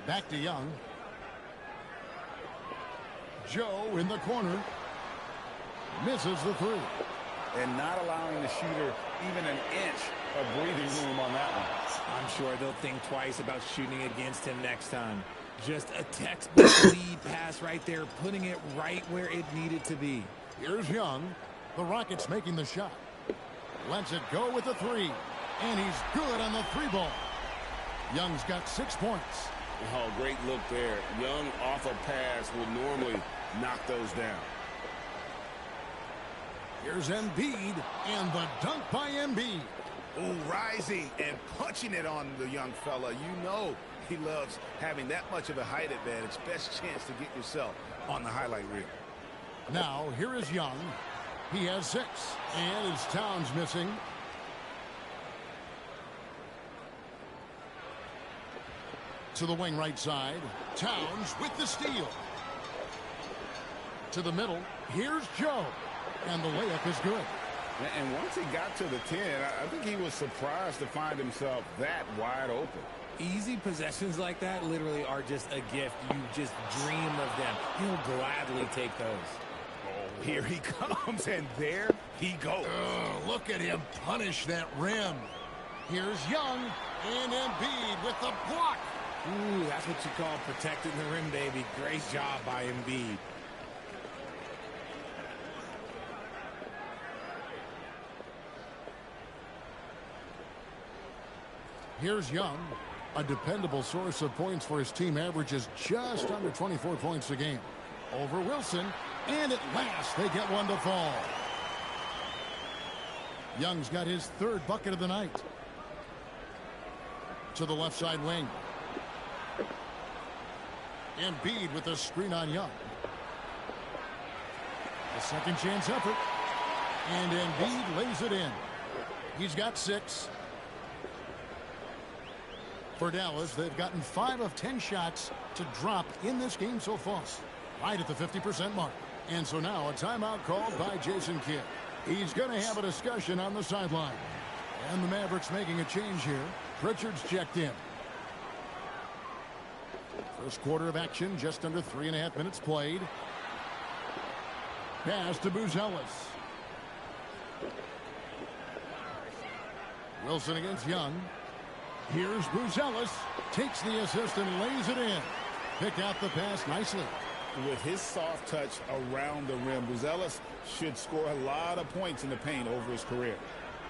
Back to Young. Joe in the corner. Misses the three. And not allowing the shooter even an inch of breathing room on that one. I'm sure they'll think twice about shooting against him next time. Just a textbook lead pass right there, putting it right where it needed to be. Here's Young. The Rockets making the shot. Lets it go with the three. And he's good on the three ball. Young's got 6 points. Oh, great look there. Young off a pass will normally knock those down. Here's Embiid, and the dunk by Embiid. Oh, rising and punching it on the young fella. You know he loves having that much of a height advantage. Best chance to get yourself on the highlight reel. Now, here is Young. He has 6, and it's Towns missing. To the wing right side. Towns with the steal. To the middle. Here's Joe. And the layup is good. And once he got to the 10, I think he was surprised to find himself that wide open. Easy possessions like that literally are just a gift. You just dream of them. He'll gladly take those. Oh, here he comes, and there he goes. Look at him punish that rim. Here's Young, and Embiid with the block. Ooh, that's what you call protecting the rim, baby. Great job by Embiid. Here's Young. A dependable source of points for his team, averages just under 24 points a game. Over Wilson, and at last they get one to fall. Young's got his 3rd bucket of the night. To the left side wing. Embiid with a screen on Young. A second chance effort. And Embiid lays it in. He's got 6. For Dallas, they've gotten 5 of 10 shots to drop in this game so far. Right at the 50% mark. And so now a timeout called by Jason Kidd. He's going to have a discussion on the sideline. And the Mavericks making a change here. Pritchard's checked in. First quarter of action, just under 3.5 minutes played. Pass to Buzelis. Wilson against Young. Here's Buzelis. Takes the assist and lays it in. Pick out the pass nicely. With his soft touch around the rim, Buzelis should score a lot of points in the paint over his career.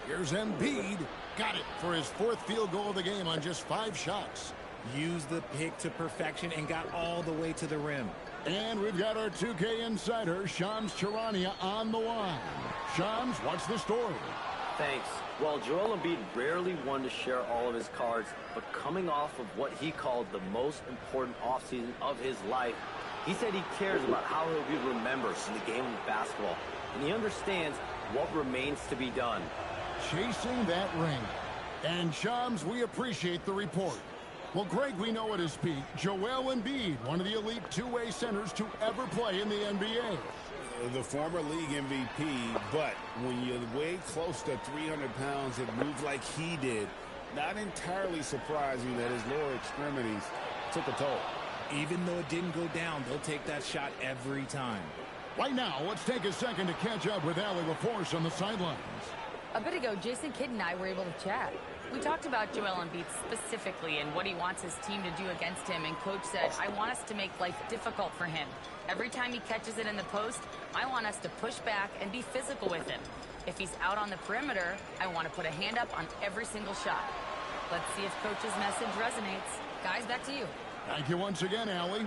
Here's Embiid. Got it for his 4th field goal of the game on just 5 shots. Used the pick to perfection and got all the way to the rim. And we've got our 2K insider, Shams Charania, on the line. Shams, what's the story? Thanks. Well, Joel Embiid rarely wanted to share all of his cards, but coming off of what he called the most important offseason of his life, he said he cares about how he'll be remembered in the game of basketball, and he understands what remains to be done. Chasing that ring. And Shams, we appreciate the report. Well, Greg, we know at his peak, Joel Embiid, one of the elite 2-way centers to ever play in the NBA. The former league MVP, but when you weigh close to 300 pounds and move like he did, not entirely surprising that his lower extremities took a toll. Even though it didn't go down, they'll take that shot every time. Right now, let's take a second to catch up with Allie LaForce on the sidelines. A bit ago, Jason Kidd and I were able to chat. We talked about Joel Embiid specifically and what he wants his team to do against him, and Coach said, I want us to make life difficult for him. Every time he catches it in the post, I want us to push back and be physical with him. If he's out on the perimeter, I want to put a hand up on every single shot. Let's see if Coach's message resonates. Guys, back to you. Thank you once again, Allie.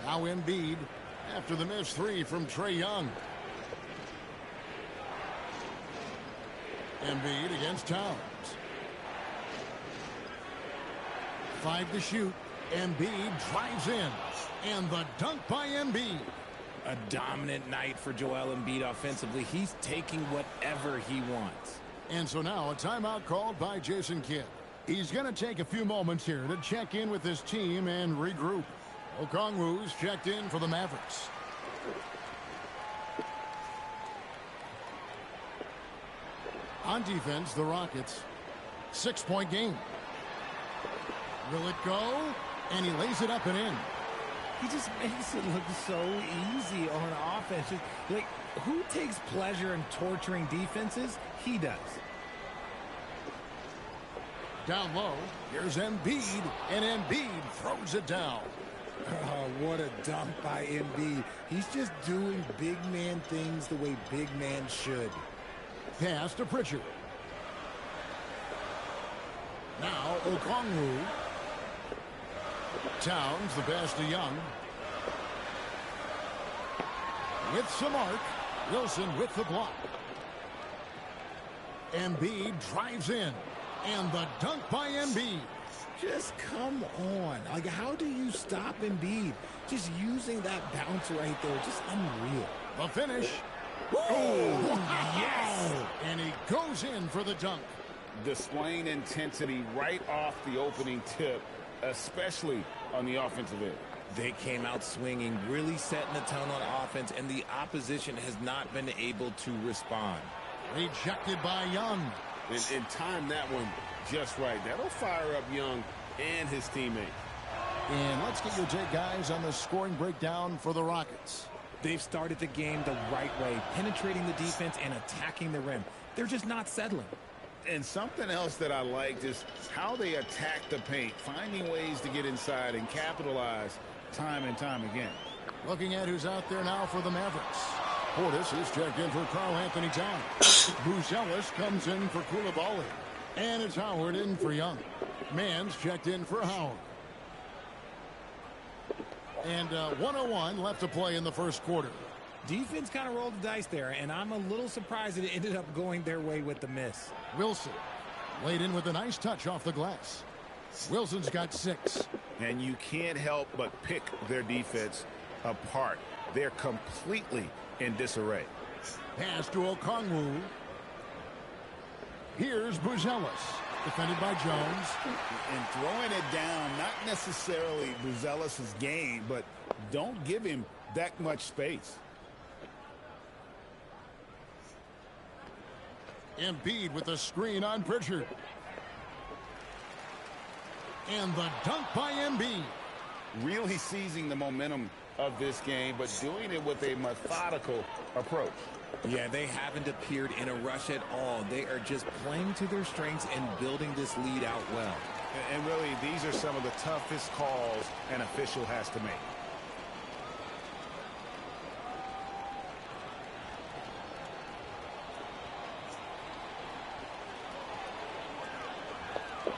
Now Embiid after the missed 3 from Trae Young. Embiid against Towns. 5 to shoot. Embiid drives in. And the dunk by Embiid. A dominant night for Joel Embiid offensively. He's taking whatever he wants. And so now a timeout called by Jason Kidd. He's going to take a few moments here to check in with his team and regroup. Okongwu's checked in for the Mavericks. On defense, the Rockets. 6-point game. Will it go? And he lays it up and in. He just makes it look so easy on offense. Just, like, who takes pleasure in torturing defenses? He does. Down low, here's Embiid, and Embiid throws it down. Oh, what a dunk by Embiid. He's just doing big man things the way big man should. Pass to Pritchard. Now Okongwu. Towns, the pass to Young. With some arc. Wilson with the block. Embiid drives in. And the dunk by Embiid. Just come on. Like, how do you stop Embiid? Just using that bounce right there. Just unreal. The finish. Oh, yes! And he goes in for the dunk. Displaying intensity right off the opening tip, especially on the offensive end. They came out swinging, really setting the tone on offense, and the opposition has not been able to respond. Rejected by Young. And time that one just right. That'll fire up Young and his teammate. And let's get your take, guys, on the scoring breakdown for the Rockets. They've started the game the right way, penetrating the defense and attacking the rim. They're just not settling. And something else that I liked is how they attack the paint, finding ways to get inside and capitalize time and time again. Looking at who's out there now for the Mavericks. Portis is checked in for Karl-Anthony Towns. Buzelis comes in for Coulibaly. And it's Howard in for Young. Mann's checked in for Howard. And 1:01 left to play in the first quarter. Defense kind of rolled the dice there, and I'm a little surprised that it ended up going their way with the miss. Wilson laid in with a nice touch off the glass. Wilson's got 6. And you can't help but pick their defense apart. They're completely in disarray. Pass to Okongwu. Here's Buzelis, defended by Jones. And throwing it down, not necessarily Buzelis' game, but don't give him that much space. Embiid with a screen on Pritchard. And the dunk by Embiid. Really seizing the momentum of this game, but doing it with a methodical approach. Yeah, they haven't appeared in a rush at all. They are just playing to their strengths and building this lead out well. And really, these are some of the toughest calls an official has to make.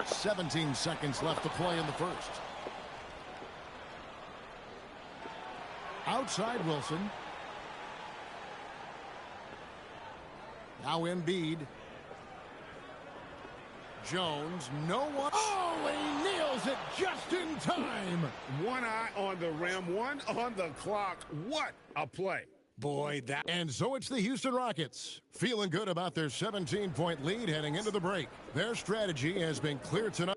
"17 seconds left to play in the first. Outside Wilson. Now Embiid. Jones, no one. Oh, he nails it just in time. One eye on the rim, one on the clock. What a play. Boy, that... And so it's the Houston Rockets, feeling good about their 17-point lead heading into the break. Their strategy has been clear tonight.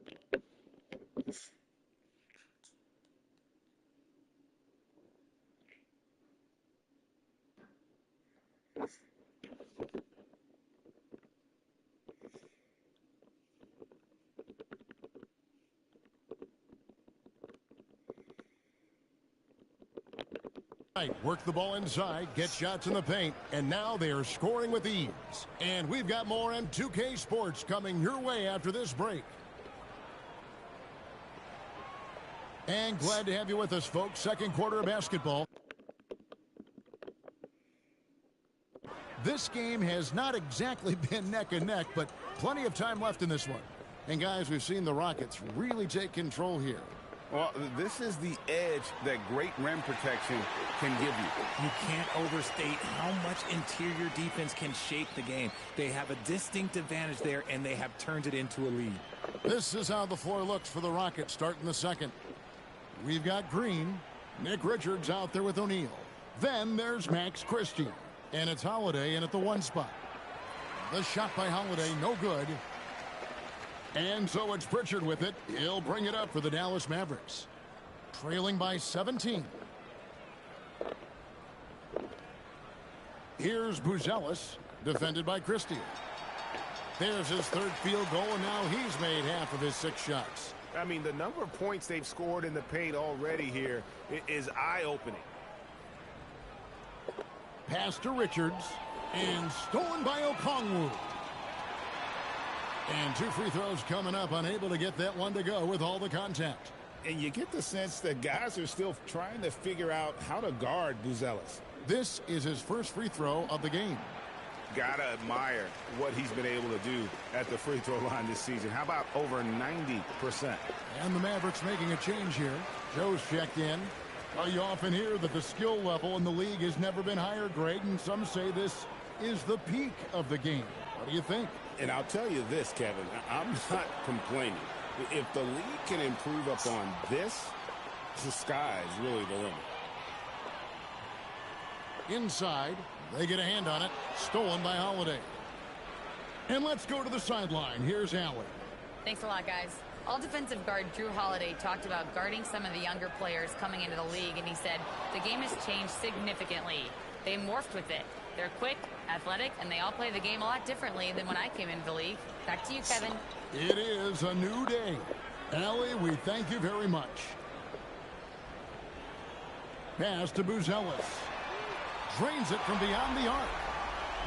Work the ball inside, get shots in the paint, and now they are scoring with ease. And we've got more M2K Sports coming your way after this break. And glad to have you with us, folks. Second quarter of basketball. This game has not exactly been neck and neck, but plenty of time left in this one. And guys, we've seen the Rockets really take control here. Well, this is the edge that great rim protection can give you. You can't overstate how much interior defense can shape the game. They have a distinct advantage there, and they have turned it into a lead. This is how the floor looks for the Rockets starting the second. We've got Green. Nick Richards out there with O'Neal. Then there's Max Christie. And it's Holiday in at the 1 spot. The shot by Holiday, no good. And so it's Pritchard with it. He'll bring it up for the Dallas Mavericks. Trailing by 17. Here's Buzelis, defended by Christie. There's his third field goal, and now he's made half of his 6 shots. I mean, the number of points they've scored in the paint already here is eye-opening. Pass to Richards, and stolen by Okongwu. And 2 free throws coming up, unable to get that one to go with all the contact. And you get the sense that guys are still trying to figure out how to guard Buzelis. This is his first free throw of the game. Gotta admire what he's been able to do at the free throw line this season. How about over 90%? And the Mavericks making a change here. Joe's checked in. You often hear that the skill level in the league has never been higher, Greg, and some say this is the peak of the game. What do you think? And I'll tell you this, Kevin, I'm not complaining. If the league can improve upon this, the sky's really the limit. Inside, they get a hand on it. Stolen by Holiday. And let's go to the sideline. Here's Allen. Thanks a lot, guys. All defensive guard Drew Holiday talked about guarding some of the younger players coming into the league, and he said, the game has changed significantly. They morphed with it. They're quick, athletic, and they all play the game a lot differently than when I came into the league. Back to you, Kevin. It is a new day. Allie, we thank you very much. Pass to Buzelis. Drains it from beyond the arc.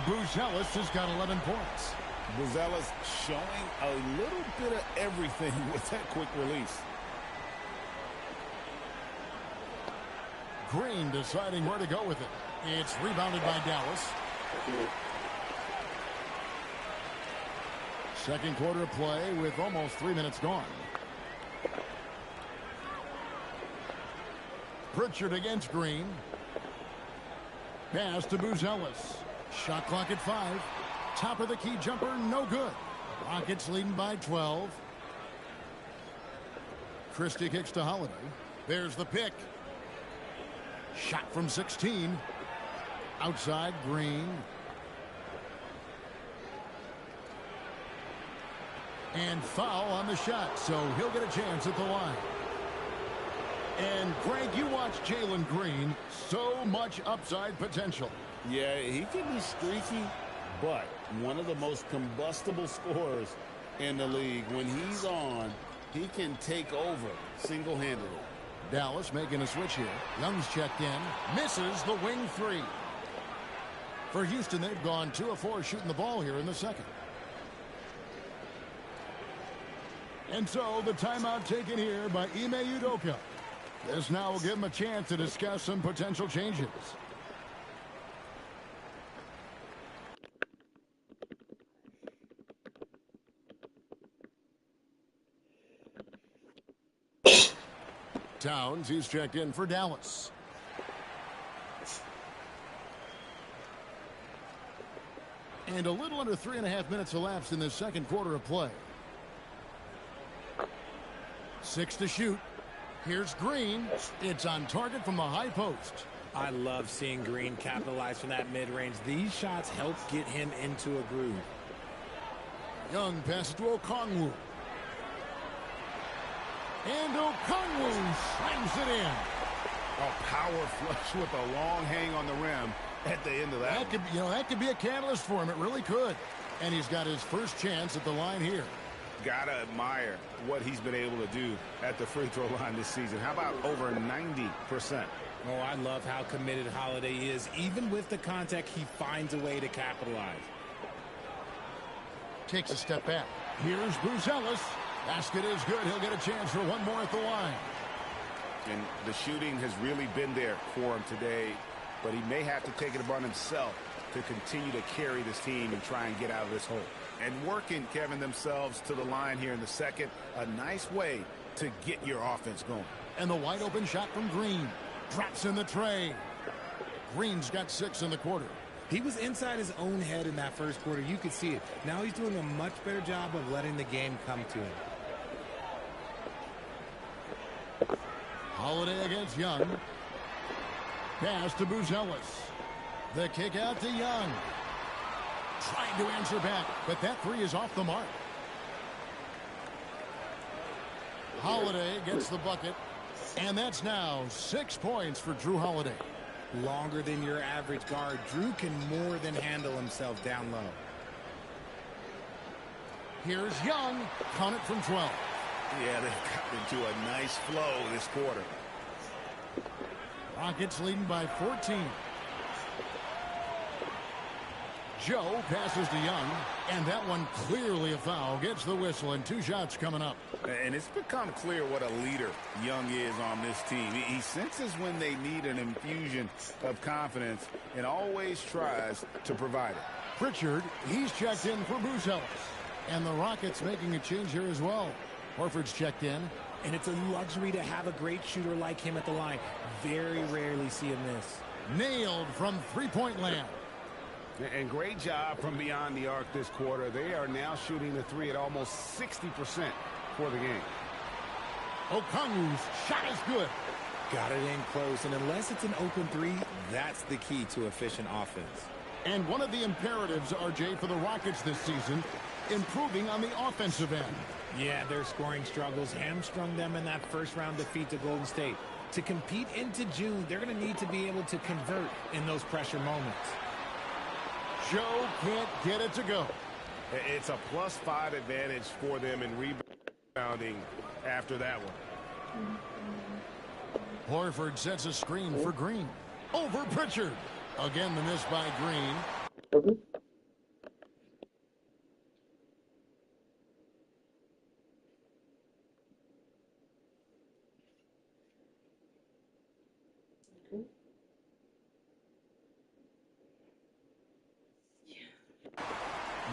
Buzelis has got 11 points. Buzelis showing a little bit of everything with that quick release. Green deciding where to go with it. It's rebounded by Dallas. Second quarter play with almost 3 minutes gone. Pritchard against Green. Pass to Buzelis. Shot clock at 5. Top of the key jumper, no good. Rockets leading by 12. Christie kicks to Holiday. There's the pick. Shot from 16. Outside, Green. And foul on the shot, so he'll get a chance at the line. And, Greg, you watch Jalen Green. So much upside potential. Yeah, he can be streaky, but one of the most combustible scorers in the league. When he's on, he can take over single-handedly. Dallas making a switch here. Young's checked in. Misses the wing 3. For Houston, they've gone 2 of 4 shooting the ball here in the second. And so the timeout taken here by Ime Udoka. This now will give him a chance to discuss some potential changes. Towns, he's checked in for Dallas. And a little under 3.5 minutes elapsed in this second quarter of play. 6 to shoot. Here's Green. It's on target from the high post. I love seeing Green capitalize from that mid-range. These shots help get him into a groove. Young passes to Okongwu. And Okongwu slams it in. A power flush with a long hang on the rim at the end of that. That could be a catalyst for him. It really could. And he's got his first chance at the line here. Gotta admire what he's been able to do at the free throw line this season. How about over 90%? Oh, I love how committed Holiday is. Even with the contact, he finds a way to capitalize. Takes a step back. Here's Buzelis. Basket is good. He'll get a chance for one more at the line. And the shooting has really been there for him today, but he may have to take it upon himself to continue to carry this team and try and get out of this hole. And working, Kevin, themselves to the line here in the second, a nice way to get your offense going. And the wide open shot from Green. Drops in the tray. Green's got 6 in the quarter. He was inside his own head in that first quarter. You could see it. Now he's doing a much better job of letting the game come to him. Holiday against Young. Pass to Buzelis. The kick out to Young. Trying to answer back, but that 3 is off the mark. Holiday gets the bucket, and that's now 6 points for Drew Holiday. Longer than your average guard. Drew can more than handle himself down low. Here's Young. Count it from 12. Yeah, they've gotten into a nice flow this quarter. Rockets leading by 14. Joe passes to Young, and that one clearly a foul. Gets the whistle, and 2 shots coming up. And it's become clear what a leader Young is on this team. He senses when they need an infusion of confidence and always tries to provide it. Pritchard, he's checked in for Bruce Ellis. And the Rockets making a change here as well. Horford's checked in. And it's a luxury to have a great shooter like him at the line. Very rarely see him miss. Nailed from three-point land. And great job from beyond the arc this quarter. They are now shooting the three at almost 60% for the game. Okongwu's shot is good. Got it in close, and unless it's an open three, that's the key to efficient offense. And one of the imperatives, RJ, for the Rockets this season, improving on the offensive end. Yeah, their scoring struggles hamstrung them in that first-round defeat to Golden State. To compete into June, they're going to need to be able to convert in those pressure moments. Joe can't get it to go. It's a +5 advantage for them in rebounding after that one. Horford sets a screen for Green. Over Pritchard. Again, the miss by Green.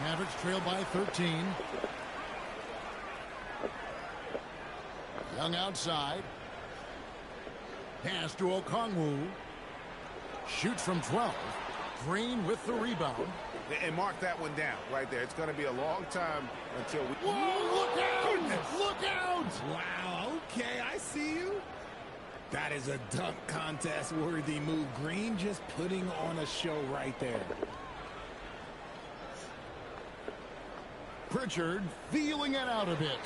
Mavericks trail by 13. Young outside. Pass to Okongwu. Shoots from 12. Green with the rebound. And mark that one down right there. It's going to be a long time until we... Whoa, look out! Goodness. Look out! Wow, okay, I see you. That is a dunk contest worthy move. Green just putting on a show right there. Pritchard feeling it out a bit.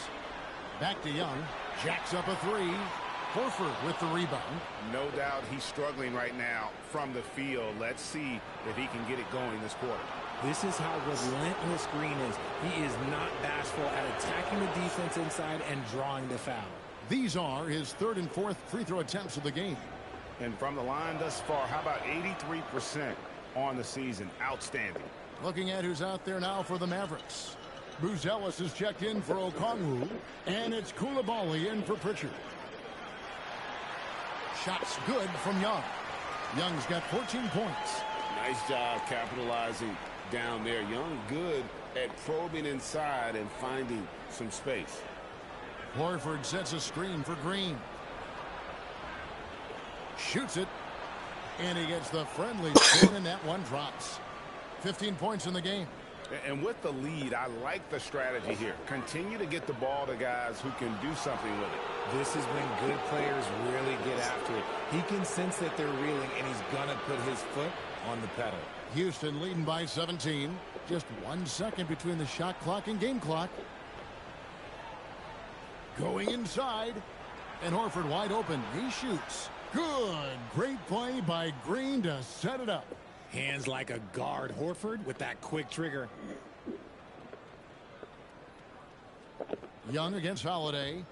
Back to Young. Jacks up a three. Horford with the rebound. No doubt he's struggling right now from the field. Let's see if he can get it going this quarter. This is how relentless Green is. He is not bashful at attacking the defense inside and drawing the foul. These are his 3rd and 4th free throw attempts of the game. And from the line thus far, how about 83% on the season? Outstanding. Looking at who's out there now for the Mavericks. Bruce Ellis is checked in for Okongwu, and it's Coulibaly in for Pritchard. Shots good from Young. Young's got 14 points. Nice job capitalizing down there. Young good at probing inside and finding some space. Horford sets a screen for Green. Shoots it, and he gets the friendly spin, and that one drops. 15 points in the game. And with the lead, I like the strategy here. Continue to get the ball to guys who can do something with it. This is when good players really get after it. He can sense that they're reeling, and he's going to put his foot on the pedal. Houston leading by 17. Just 1 second between the shot clock and game clock. Going inside. And Horford wide open. He shoots. Good. Great play by Green to set it up. Hands like a guard. Horford with that quick trigger. Young against Holiday.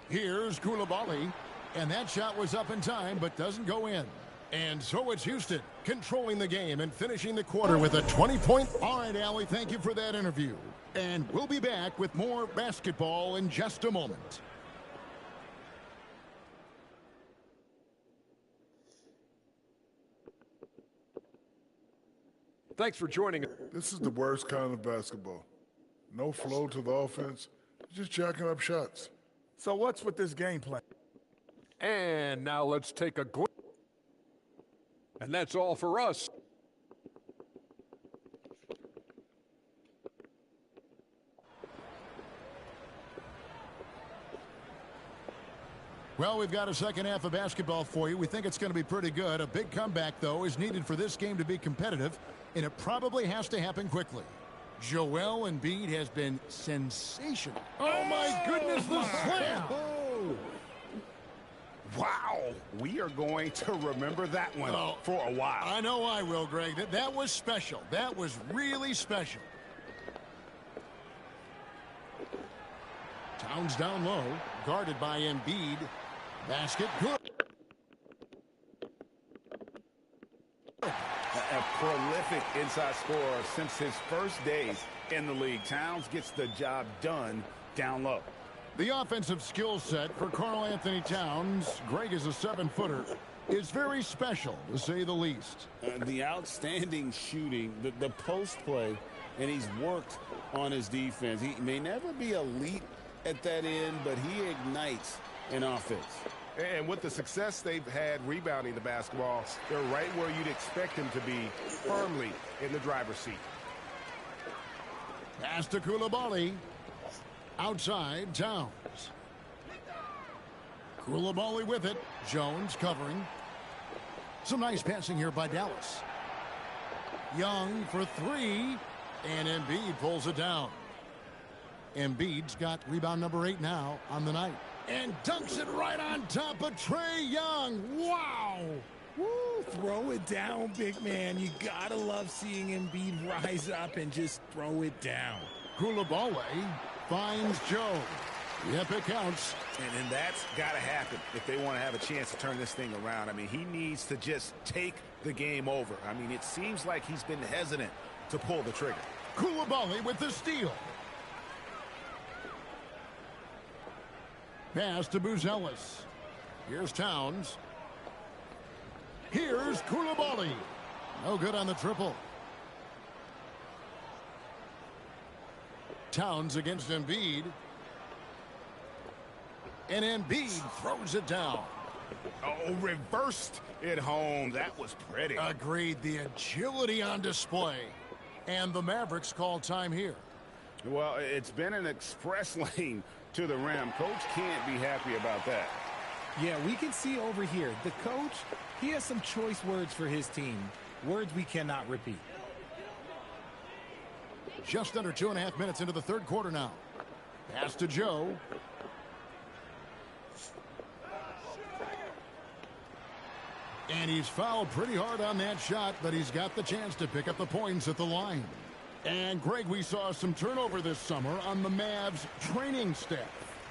Here's Coulibaly. And that shot was up in time, but doesn't go in. And so it's Houston controlling the game and finishing the quarter with a 20-point. All right, Allie, thank you for that interview. And we'll be back with more basketball in just a moment. Thanks for joining us. This is the worst kind of basketball. No flow to the offense, just jacking up shots. So what's with this game plan? And now let's take a glimpse. And that's all for us. Well, we've got a second half of basketball for you. We think it's going to be pretty good. A big comeback, though, is needed for this game to be competitive, and it probably has to happen quickly. Joel Embiid has been sensational. Oh, my goodness, the slam! Wow, we are going to remember that one for a while. I know I will, Greg. That was special. That was really special. Towns down low, guarded by Embiid. Basket good. A prolific inside scorer since his first days in the league. Towns gets the job done down low. The offensive skill set for Karl Anthony Towns, Greg is a 7-footer, is very special, to say the least. The outstanding shooting, the post play, and he's worked on his defense. He may never be elite at that end, but he ignites an offense. And with the success they've had rebounding the basketball, they're right where you'd expect them to be, firmly in the driver's seat. Pass to Coulibaly. Outside, Towns. Coulibaly with it. Jones covering. Some nice passing here by Dallas. Young for three. And Embiid pulls it down. Embiid's got rebound number 8 now on the night. And dunks it right on top of Trae Young. Wow! Woo, throw it down, big man. You gotta love seeing Embiid rise up and just throw it down. Coulibaly finds Joe. Yep, it counts. And that's got to happen if they want to have a chance to turn this thing around. I mean, he needs to just take the game over. I mean, it seems like he's been hesitant to pull the trigger. Coulibaly with the steal. Pass to Buzelis. Here's Towns. Here's Coulibaly. No good on the triple. Towns against Embiid. And Embiid throws it down. Oh, reversed it home. That was pretty. Agreed. The agility on display. And the Mavericks call time here. Well, it's been an express lane to the rim. Coach can't be happy about that. Yeah, we can see over here. The coach, he has some choice words for his team. Words we cannot repeat. Just under 2.5 minutes into the third quarter now. Pass to Joe. And he's fouled pretty hard on that shot, but he's got the chance to pick up the points at the line. And, Greg, we saw some turnover this summer on the Mavs training staff.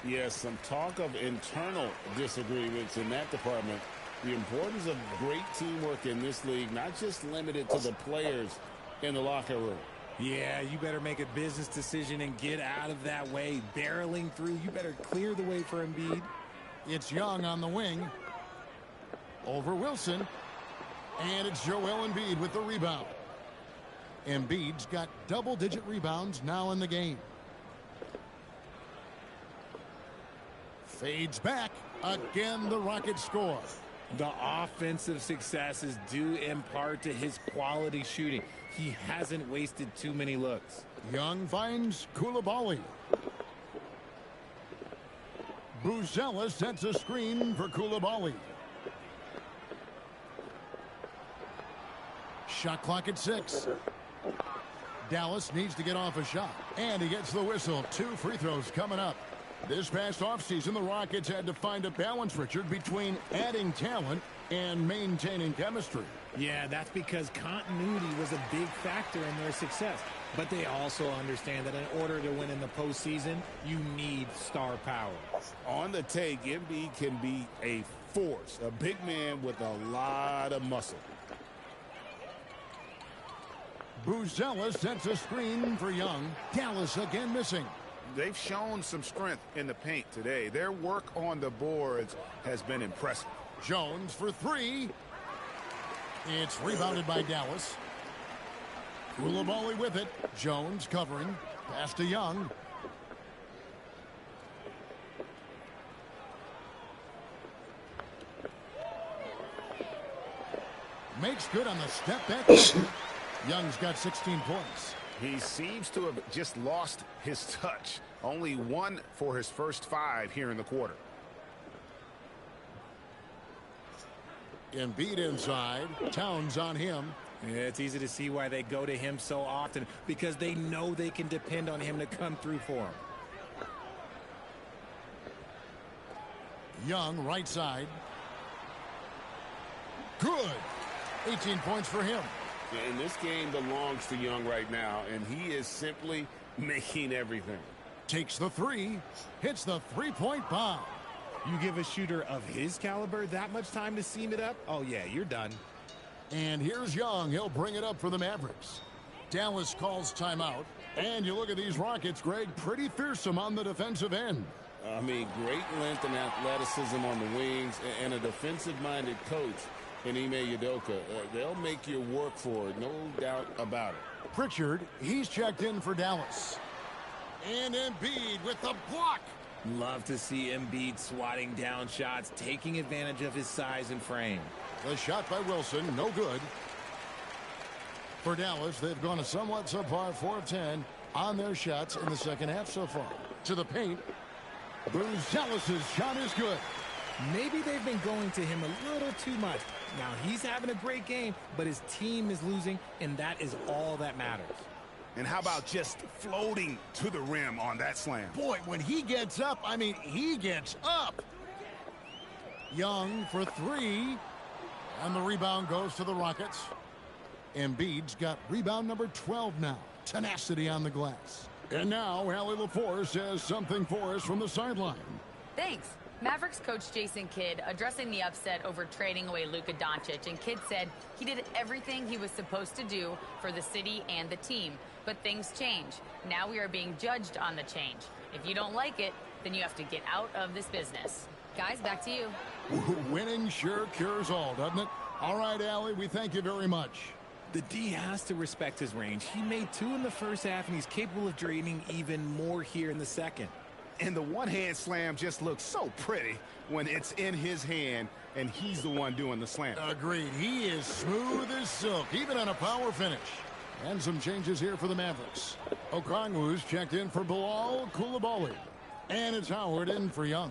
Yes, some talk of internal disagreements in that department. The importance of great teamwork in this league, not just limited to the players in the locker room. Yeah, you better make a business decision and get out of that way. Barreling through, you better clear the way for Embiid. It's Young on the wing. Over Wilson. And it's Joel Embiid with the rebound. Embiid's got double-digit rebounds now in the game. Fades back. Again, the Rockets score. The offensive success is due in part to his quality shooting. He hasn't wasted too many looks. Young finds Coulibaly. Buzelis sets a screen for Coulibaly. Shot clock at 6. Dallas needs to get off a shot. And he gets the whistle. 2 free throws coming up. This past offseason, the Rockets had to find a balance, Richard, between adding talent and maintaining chemistry. Yeah, that's because continuity was a big factor in their success. But they also understand that in order to win in the postseason, you need star power. On the take, Embiid can be a force, a big man with a lot of muscle. Buzelis sets a screen for Young. Dallas again missing. They've shown some strength in the paint today. Their work on the boards has been impressive. Jones for 3. It's rebounded by Dallas. Coulibaly with it. Jones covering. Pass to Young. Makes good on the step back. Young's got 16 points. He seems to have just lost his touch. Only 1 for his first 5 here in the quarter. Embiid inside. Towns on him. Yeah, it's easy to see why they go to him so often, because they know they can depend on him to come through for them. Young right side. Good. 18 points for him. And this game belongs to Young right now, and he is simply making everything. Takes the three. Hits the three-point bomb. You give a shooter of his caliber that much time to seam it up? Oh, yeah, you're done. And here's Young. He'll bring it up for the Mavericks. Dallas calls timeout. And you look at these Rockets, Greg, pretty fearsome on the defensive end. I mean, great length and athleticism on the wings and a defensive-minded coach in Ime Udoka. They'll make you work for it, no doubt about it. Pritchard, he's checked in for Dallas. And Embiid with the block. Love to see Embiid swatting down shots, taking advantage of his size and frame. The shot by Wilson, no good. For Dallas, they've gone a somewhat subpar 4 of 10 on their shots in the second half so far. To the paint. Buzelis' shot is good. Maybe they've been going to him a little too much. Now, he's having a great game, but his team is losing, and that is all that matters. And how about just floating to the rim on that slam? Boy, when he gets up, I mean, he gets up. Young for three. And the rebound goes to the Rockets. Embiid's got rebound number 12 now. Tenacity on the glass. And now, Allie LaForce says something for us from the sideline. Thanks. Mavericks coach Jason Kidd addressing the upset over trading away Luka Doncic, and Kidd said he did everything he was supposed to do for the city and the team. But things change. Now we are being judged on the change. If you don't like it, then you have to get out of this business. Guys, back to you. Winning sure cures all, doesn't it? All right, Allie, we thank you very much. The D has to respect his range. He made 2 in the first half, and he's capable of draining even more here in the second. And the one-hand slam just looks so pretty when it's in his hand and he's the one doing the slam. Agreed. He is smooth as silk, even on a power finish. And some changes here for the Mavericks. Okongwu's checked in for Bilal Coulibaly. And it's Howard in for Young.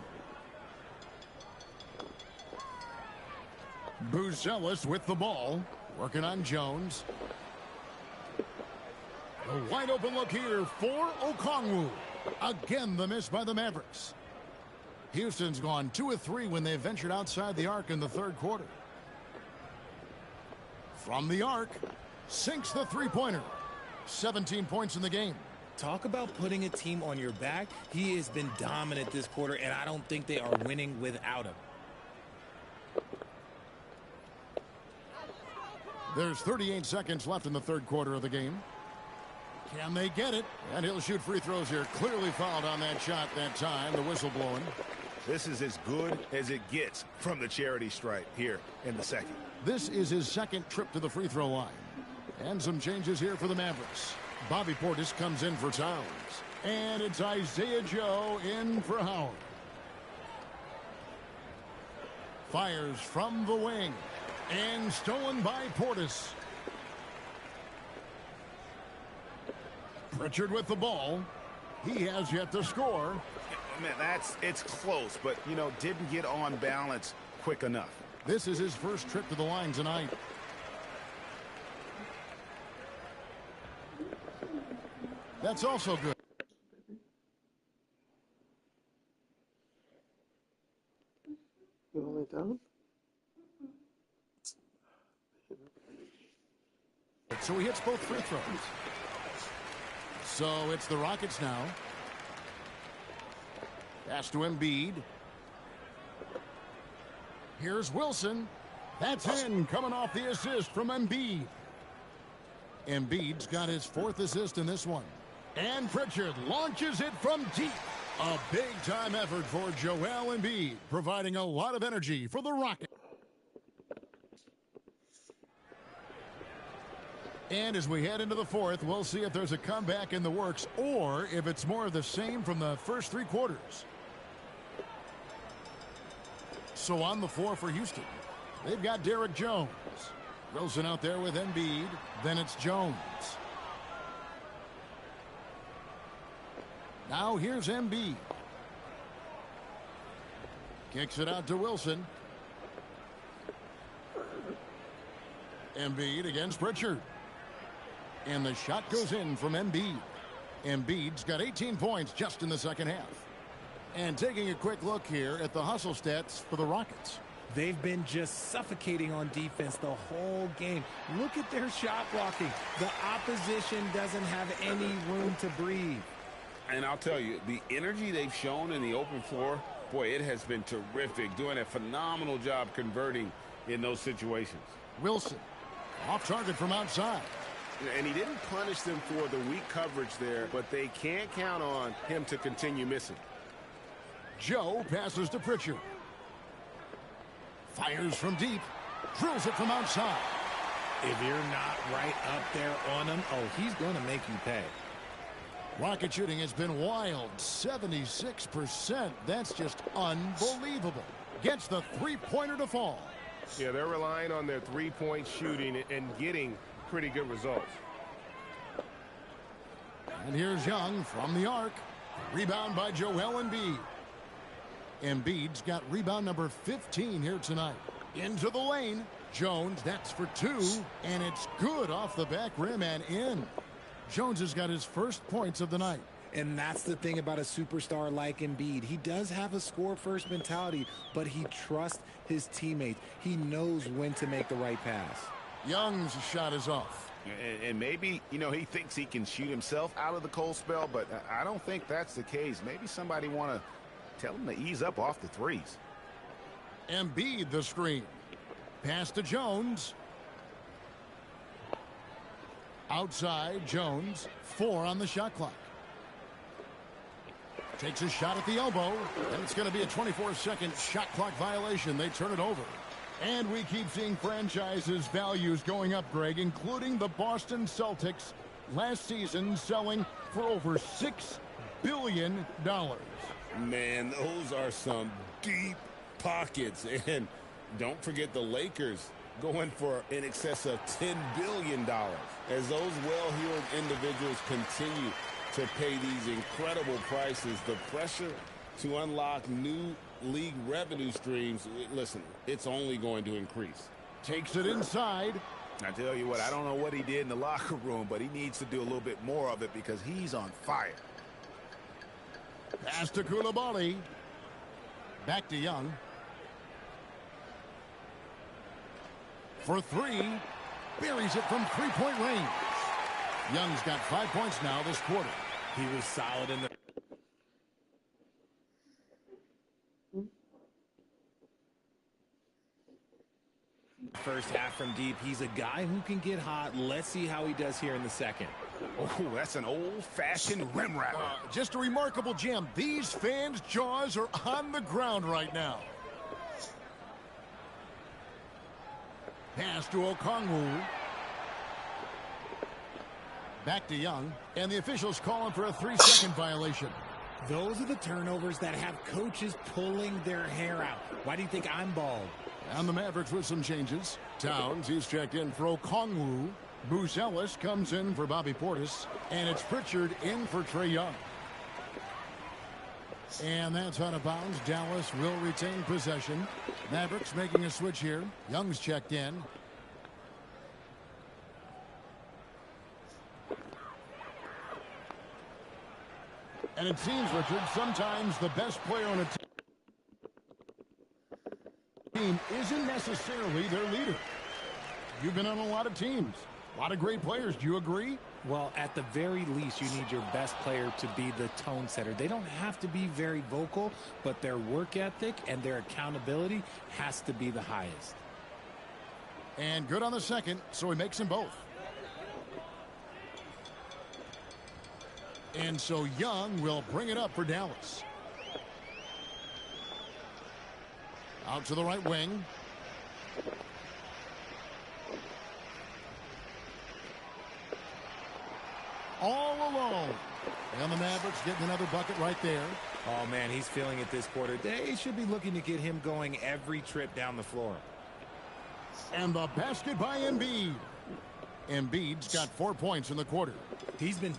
Buzelis with the ball. Working on Jones. A wide open look here for Okongwu. Again, the miss by the Mavericks. Houston's gone 2 of 3 when they ventured outside the arc in the third quarter. From the arc, sinks the three-pointer. 17 points in the game. Talk about putting a team on your back. He has been dominant this quarter, and I don't think they are winning without him. There's 38 seconds left in the third quarter of the game. Can they get it? And he'll shoot free throws here. Clearly fouled on that shot that time. The whistle blowing. This is as good as it gets from the charity stripe here in the second. This is his second trip to the free throw line. And some changes here for the Mavericks. Bobby Portis comes in for Towns. And it's Isaiah Joe in for Howard. Fires from the wing. And stolen by Portis. Pritchard with the ball. He has yet to score. Man, it's close, but, you know, didn't get on balance quick enough. This is his first trip to the line tonight. That's also good. You hold it down? So he hits both free throws. So it's the Rockets now. Pass to Embiid. Here's Wilson. That's in, coming off the assist from Embiid. Embiid's got his 4th assist in this one. And Pritchard launches it from deep. A big-time effort for Joel Embiid, providing a lot of energy for the Rockets. And as we head into the fourth, we'll see if there's a comeback in the works or if it's more of the same from the first 3 quarters. So on the floor for Houston, they've got Derrick Jones. Wilson out there with Embiid. Then it's Jones. Now here's Embiid. Kicks it out to Wilson. Embiid against Pritchard. And the shot goes in from Embiid. Embiid's got 18 points just in the second half. And taking a quick look here at the hustle stats for the Rockets. They've been just suffocating on defense the whole game. Look at their shot blocking. The opposition doesn't have any room to breathe. And I'll tell you, the energy they've shown in the open floor, boy, it has been terrific, doing a phenomenal job converting in those situations. Wilson, off target from outside. And he didn't punish them for the weak coverage there, but they can't count on him to continue missing. Joe passes to Pritchard. Fires from deep. Drills it from outside. If you're not right up there on him, oh, he's going to make you pay. Rocket shooting has been wild. 76%. That's just unbelievable. Gets the three-pointer to fall. Yeah, they're relying on their three-point shooting and getting pretty good results. And here's Young from the arc. Rebound by Joel Embiid. Embiid's got rebound number 15 here tonight. Into the lane. Jones, that's for two. And it's good off the back rim and in. Jones has got his first points of the night. And that's the thing about a superstar like Embiid. He does have a score-first mentality, but he trusts his teammates. He knows when to make the right pass. Young's shot is off. And maybe, you know, he thinks he can shoot himself out of the cold spell, but I don't think that's the case. Maybe somebody want to tell him to ease up off the threes. Embiid the screen. Pass to Jones. Outside, Jones. 4 on the shot clock. Takes a shot at the elbow, and it's going to be a 24-second shot clock violation. They turn it over. And we keep seeing franchises' values going up, Greg, including the Boston Celtics last season selling for over $6 billion. Man, those are some deep pockets. And don't forget the Lakers going for in excess of $10 billion. As those well-heeled individuals continue to pay these incredible prices, the pressure to unlock new league revenue streams, listen, it's only going to increase. Takes it inside. I tell you what, I don't know what he did in the locker room, but he needs to do a little bit more of it because he's on fire. Pass to Coulibaly. Back to Young. For 3. Buries it from three-point range. Young's got 5 points now this quarter. He was solid in the first half from deep. He's a guy who can get hot. Let's see how he does here in the second. Oh, that's an old-fashioned rim rapper. Just a remarkable jam. These fans' jaws are on the ground right now. Pass to Okongwu. Back to Young. And the officials calling for a 3-second violation. Those are the turnovers that have coaches pulling their hair out. Why do you think I'm bald? And the Mavericks with some changes. Towns, he's checked in for Okongwu. Bruce Ellis comes in for Bobby Portis. And it's Pritchard in for Trae Young. And that's out of bounds. Dallas will retain possession. Mavericks making a switch here. Young's checked in. And it seems, Richard, sometimes the best player on a team isn't necessarily their leader. You've been on a lot of teams. A lot of great players. Do you agree? Well, at the very least, you need your best player to be the tone setter. They don't have to be very vocal, but their work ethic and their accountability has to be the highest. And good on the second, so he makes them both. And so Young will bring it up for Dallas. Out to the right wing. All alone. And the Mavericks getting another bucket right there. Oh, man, he's feeling it this quarter. They should be looking to get him going every trip down the floor. And the basket by Embiid. Embiid's got 4 points in the quarter. He's been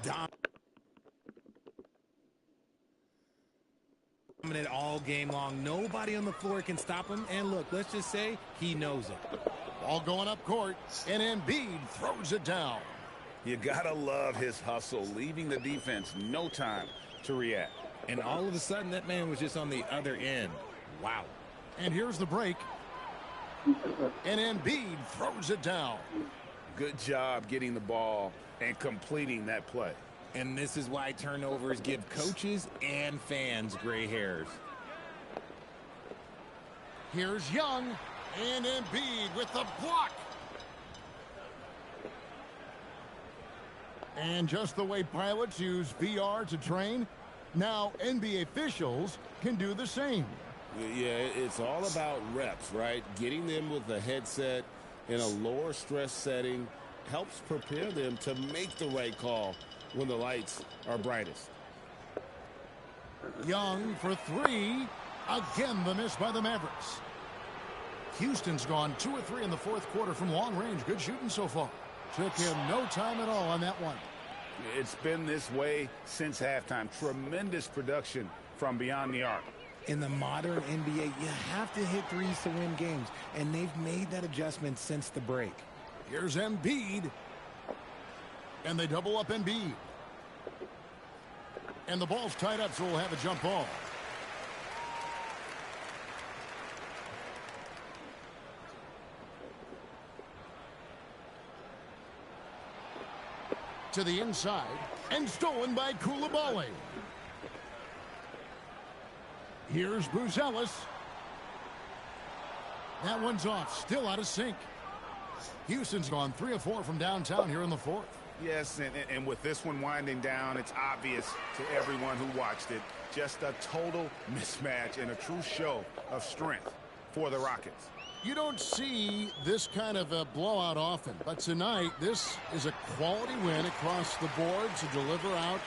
dominant all game long. Nobody on the floor can stop him. And look, let's just say he knows it. Ball going up court. And Embiid throws it down. You gotta love his hustle, leaving the defense no time to react. And all of a sudden, that man was just on the other end. Wow. And here's the break. And Embiid throws it down. Good job getting the ball and completing that play. And this is why turnovers give coaches and fans gray hairs. Here's Young, and Embiid with the block. And just the way pilots use VR to train, now NBA officials can do the same. Yeah, it's all about reps, right? Getting them with a headset in a lower stress setting helps prepare them to make the right call when the lights are brightest. Young for three. Again, the miss by the Mavericks. Houston's gone 2 or 3 in the fourth quarter from long range. Good shooting so far. Took him no time at all on that one. It's been this way since halftime. Tremendous production from beyond the arc. In the modern NBA, you have to hit threes to win games, and they've made that adjustment since the break. Here's Embiid. And they double up Embiid. And the ball's tied up, so we'll have a jump ball. To the inside, and stolen by Coulibaly. Here's Buzelis. That one's off, still out of sync. Houston's gone 3 of 4 from downtown here in the fourth. Yes, and with this one winding down, it's obvious to everyone who watched it. Just a total mismatch and a true show of strength for the Rockets. You don't see this kind of a blowout often, but tonight this is a quality win across the board to deliver out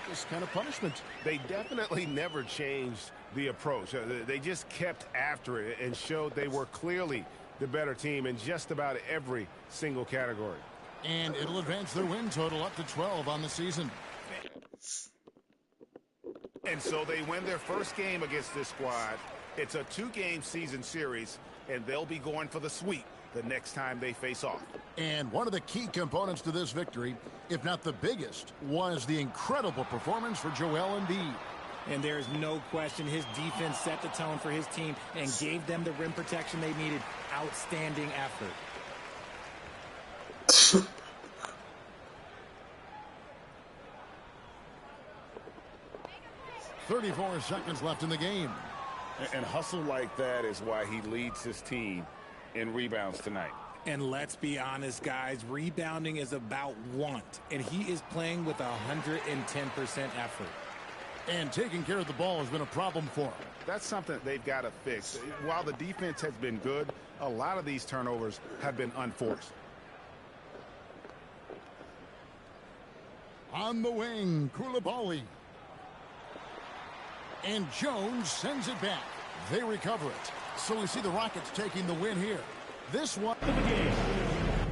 this kind of punishment. They definitely never changed the approach. They just kept after it and showed they were clearly the better team in just about every single category. And it'll advance their win total up to 12 on the season. And so they win their first game against this squad. It's a 2-game season series, and they'll be going for the sweep the next time they face off. And one of the key components to this victory, if not the biggest, was the incredible performance for Joel Embiid. And there's no question his defense set the tone for his team and gave them the rim protection they needed. Outstanding effort. 34 seconds left in the game. And hustle like that is why he leads his team in rebounds tonight. And let's be honest, guys, rebounding is about want, and he is playing with 110% effort. And taking care of the ball has been a problem for him. That's something they've got to fix. While the defense has been good, a lot of these turnovers have been unforced. On the wing, Coulibaly. And Jones sends it back. They recover it. So we see the Rockets taking the win here. This one.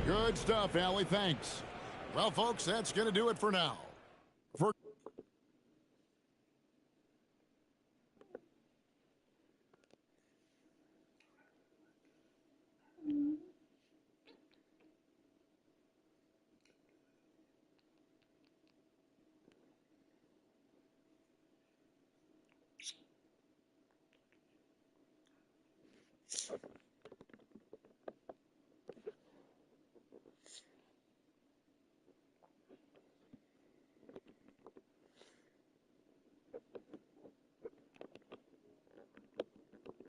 Good stuff, Allie. Thanks. Well, folks, that's going to do it for now. For